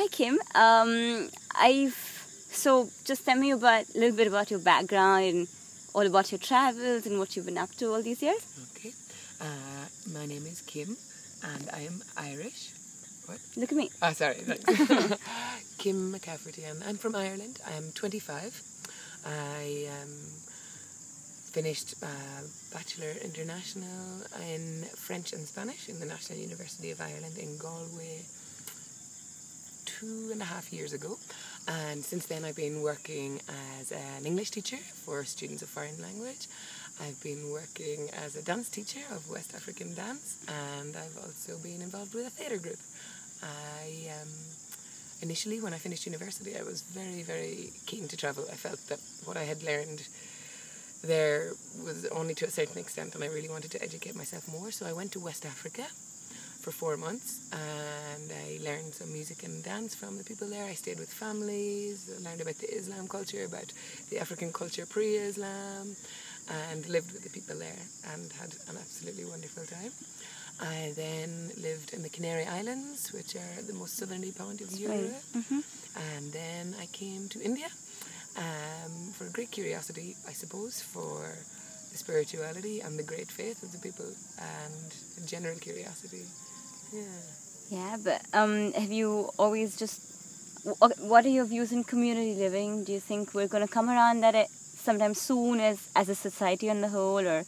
Hi, Kim. So just tell me a little bit about your background and all about your travels and what you've been up to all these years. Okay. My name is Kim, and I am Irish. What? Look at me. Oh, sorry. Thanks. Kim McCafferty, and I'm from Ireland. I'm 25. I finished Bachelor International in French and Spanish in the National University of Ireland in Galway 2.5 years ago. And since then I've been working as an English teacher for students of foreign language. I've been working as a dance teacher of West African dance, and I've also been involved with a theatre group. Initially, when I finished university, I was very, very keen to travel. I felt that what I had learned there was only to a certain extent, and I really wanted to educate myself more. So I went to West Africa for 4 months, and I learned some music and dance from the people there. I stayed with families, I learned about the Islam culture, about the African culture pre-Islam, and lived with the people there and had an absolutely wonderful time. I then lived in the Canary Islands, which are the most southerly point of Europe. Mm-hmm. And then I came to India for a great curiosity, I suppose, for the spirituality and the great faith of the people and a general curiosity. Yeah. Yeah, but have you always just... What are your views on community living? Do you think we're going to come around that sometime soon as a society on the whole, or...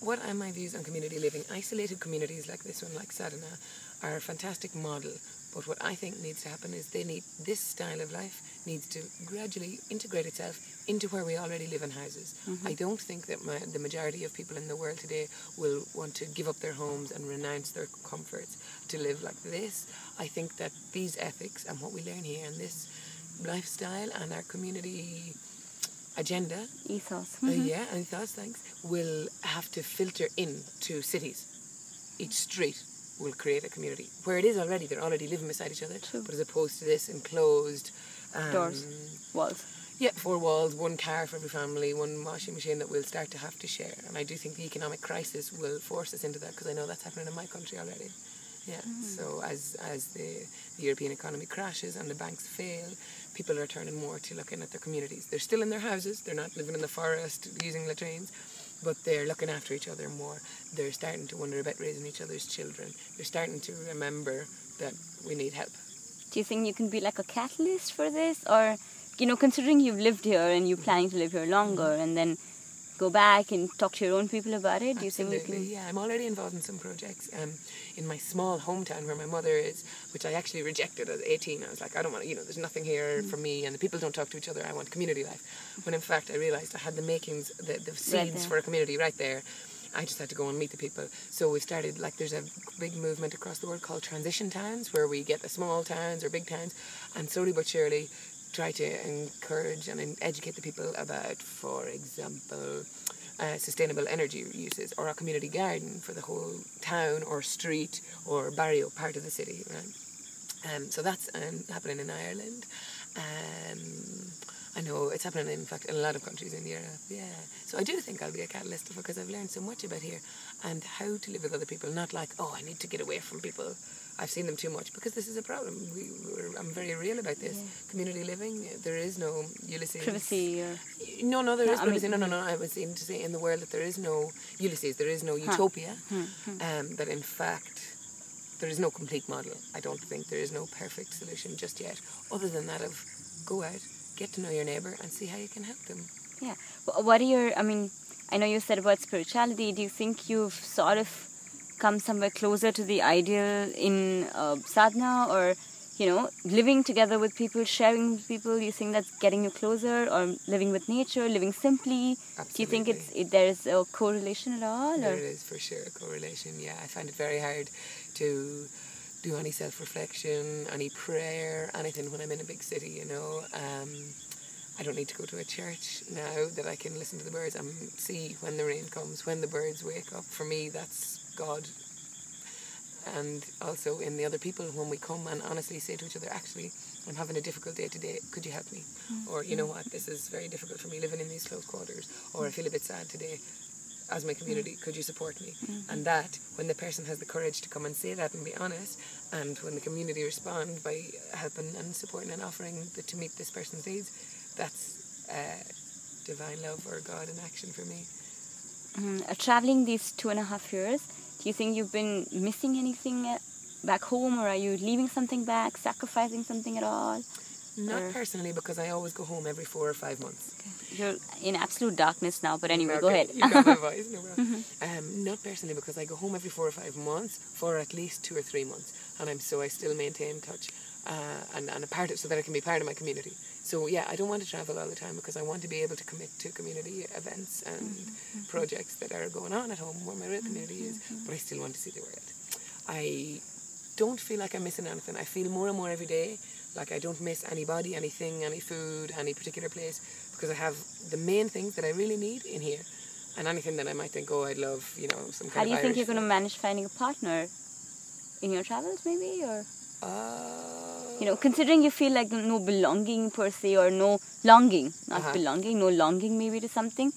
What are my views on community living? Isolated communities like this one, like Sadhana, are a fantastic model. But what I think needs to happen is this style of life needs to gradually integrate itself into where we already live in houses. Mm-hmm. I don't think that the majority of people in the world today will want to give up their homes and renounce their comforts to live like this. I think that these ethics and what we learn here and this lifestyle and our community agenda, ethos, ethos, thanks, will have to filter into cities. Each street will create a community where it is already. They're already living beside each other. True. But as opposed to this enclosed doors, walls. Yeah, 4 walls, 1 car for every family, 1 washing machine that we'll start to have to share. And I do think the economic crisis will force us into that, because I know that's happening in my country already. Yeah. So as the European economy crashes and the banks fail, people are turning more to looking at their communities. They're still in their houses, they're not living in the forest using latrines, but they're looking after each other more. They're starting to wonder about raising each other's children. They're starting to remember that we need help. Do you think you can be like a catalyst for this? Or, considering you've lived here and you're planning to live here longer and then go back and talk to your own people about it? Do you think you can? Yeah, I'm already involved in some projects in my small hometown where my mother is, which I actually rejected at 18. I was like, I don't want to, there's nothing here for me, and the people don't talk to each other. I want community life. When in fact I realised I had the makings, the seeds for a community right there. I just had to go and meet the people. So we started, there's a big movement across the world called transition towns, where we get the small towns or big towns and slowly but surely try to encourage and educate the people about, for example, sustainable energy uses, or a community garden for the whole town or street or barrio part of the city, right? So that's happening in Ireland. I know it's happening, in fact, in a lot of countries in Europe, yeah. So I do think I'll be a catalyst, because I've learned so much about here and how to live with other people, not like, I need to get away from people. I've seen them too much, because this is a problem. I'm very real about this. Yeah. Community living, there is no Ulysses. Privacy or... No, there is privacy. No. I was saying to say in the world that there is no Ulysses, there is no utopia, that in fact there is no complete model. I don't think there is no perfect solution just yet, other than that of go out, get to know your neighbour and see how you can help them. Yeah. What are your, I know you said about spirituality. Do you think you've sort of come somewhere closer to the ideal in sadhana, or, living together with people, sharing with people? Do you think that's getting you closer, or living with nature, living simply? Absolutely. Do you think there's a correlation at all? There is for sure a correlation, yeah. I find it very hard to do any self-reflection, any prayer, anything when I'm in a big city, I don't need to go to a church now that I can listen to the birds and see when the rain comes, when the birds wake up. For me, that's God. And also in the other people, when we come and honestly say to each other, actually, I'm having a difficult day today, could you help me? Or, you know what, this is very difficult for me living in these close quarters. Or I feel a bit sad today. as my community, could you support me? And that, when the person has the courage to come and say that and be honest, and when the community respond by helping and supporting and offering to meet this person's needs, that's divine love or God in action for me. Traveling these 2.5 years, do you think you've been missing anything back home, or are you leaving something back, sacrificing something at all? Not personally, because I always go home every 4 or 5 months. Okay. You're in absolute darkness now, but anyway, Okay, go ahead. You got my voice, no problem. Not personally, because I go home every 4 or 5 months for at least 2 or 3 months, and I still maintain touch and a part of, so that I can be part of my community. So yeah, I don't want to travel all the time because I want to be able to commit to community events and projects that are going on at home where my real community is, but I still want to see the world. I don't feel like I'm missing anything. I feel more and more every day like I don't miss anybody, anything, any food, any particular place, because I have the main things that I really need in here, and anything that I might think, oh, I'd love, some kind of How do you think Irish you're going to food. manage finding a partner in your travels, maybe, or Uh, considering you feel like no belonging per se, or no longing, not belonging, no longing maybe to something.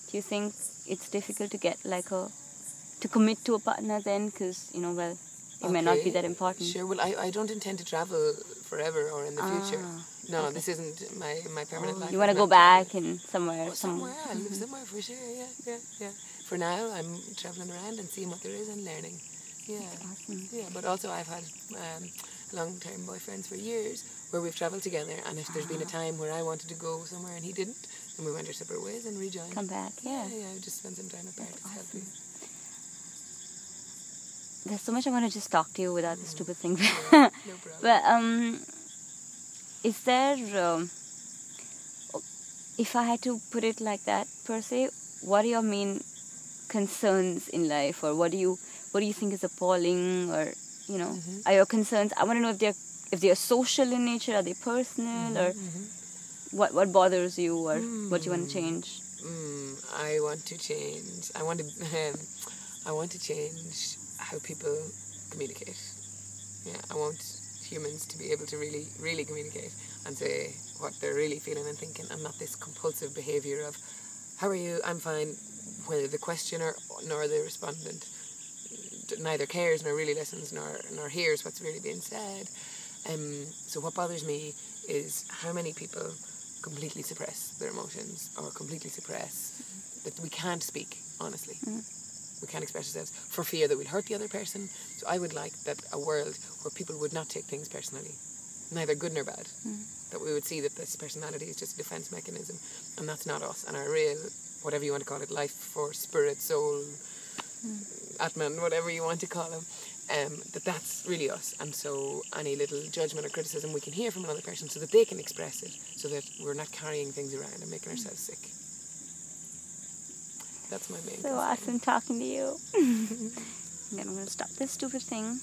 Do you think it's difficult to get to commit to a partner then, because it may not be that important? Sure. Well, I don't intend to travel forever or in the future. No, this isn't my permanent life. You want to go back and somewhere? Somewhere. I live somewhere for sure. Yeah. For now, I'm traveling around and seeing what there is and learning. Yeah. Awesome. Yeah, but also I've had long-term boyfriends for years where we've travelled together, and if there's been a time where I wanted to go somewhere and he didn't, then we went our separate ways and rejoined. Come back, yeah. Yeah, just spend some time apart. It's healthy. There's so much I want to just talk to you without the stupid thing. No problem. But is there, if I had to put it like that per se, what are your main concerns in life, or what do you think is appalling, or are your concerns? I want to know if they're social in nature, are they personal, or what bothers you, or what do you want to change? I want to change. I want to change how people communicate. Yeah, I want humans to be able to really, really communicate and say what they're really feeling and thinking, and not this compulsive behaviour of, how are you? I'm fine, whether the questioner nor the respondent neither cares nor really listens nor hears what's really being said. So what bothers me is how many people completely suppress their emotions, or completely suppress that we can't speak honestly. We can't express ourselves for fear that we'll hurt the other person. So I would like that a world where people would not take things personally, neither good nor bad. That we would see that this personality is just a defense mechanism, and that's not us. And our real, whatever you want to call it, life force, spirit, soul, Atman, whatever you want to call him, that's really us. And so any little judgment or criticism we can hear from another person, so that they can express it, so that we're not carrying things around and making ourselves sick. That's my main concern. So awesome talking to you. I'm going to stop this stupid thing.